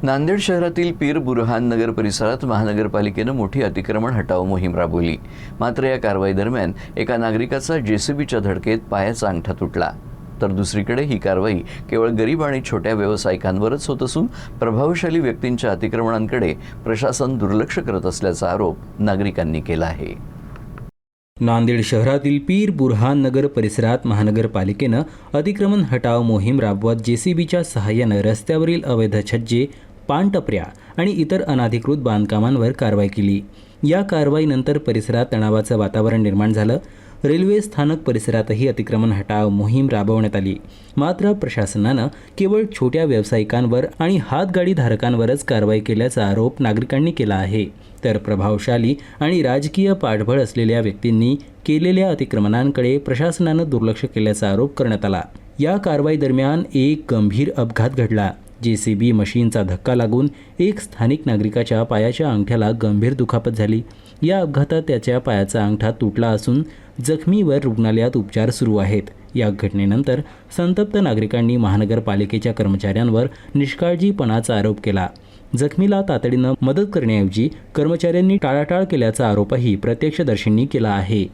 नांदेड शहरातील पीर बुरहान नगर परिसरात महानगरपालिकेनं मोठी अतिक्रमण हटाव मोहीम राबवली। मात्र या कारवाई दरम्यान एका नागरिकाचा जेसीबीच्या धडकेत पायाचा अंगठा तुटला। तर दुसरीकडे ही कारवाई केवळ गरीब आणि छोट्या व्यावसायिकांवरच होत असून प्रभावशाली व्यक्तींच्या अतिक्रमणांकडे प्रशासन दुर्लक्ष करत असल्याचा आरोप नागरिकांनी केला आहे। नांदेड शहरातील पीर बुरहान नगर परिसरात महानगरपालिकेनं अतिक्रमण हटाव मोहीम राबवत जेसीबीच्या सहाय्यानं रस्त्यावरील अवैध छज्जे, पानटपऱ्या आणि इतर अनधिकृत बांधकामांवर कारवाई केली। या कारवाईनंतर परिसरात तणावाचं वातावरण निर्माण झालं। रेल्वे स्थानक परिसरातही अतिक्रमण हटाव मोहीम राबवण्यात आली। मात्र प्रशासनानं केवळ छोट्या व्यावसायिकांवर आणि हातगाडी धारकांवरच कारवाई केल्याचा आरोप नागरिकांनी केला आहे। तर प्रभावशाली आणि राजकीय पाठबळ असलेल्या व्यक्तींनी केलेल्या अतिक्रमणांकडे प्रशासनानं दुर्लक्ष केल्याचा आरोप करण्यात आला। या कारवाई दरम्यान एक गंभीर अपघात घडला। जेसीबी मशीनचा धक्का लागून एक स्थानिक नागरिकाच्या पायाच्या अंगठ्याला गंभीर दुखापत झाली। या अपघातात त्याच्या पायाचा अंगठा तुटला असून जखमीवर रुग्णालयात उपचार सुरू आहेत। या घटनेनंतर संतप्त नागरिकांनी महानगरपालिकेच्या कर्मचाऱ्यांवर निष्काळजीपणाचा आरोप केला। जखमीला तातडीनं मदत करण्याऐवजी कर्मचाऱ्यांनी टाळाटाळ केल्याचा आरोपही प्रत्यक्षदर्शींनी केला आहे।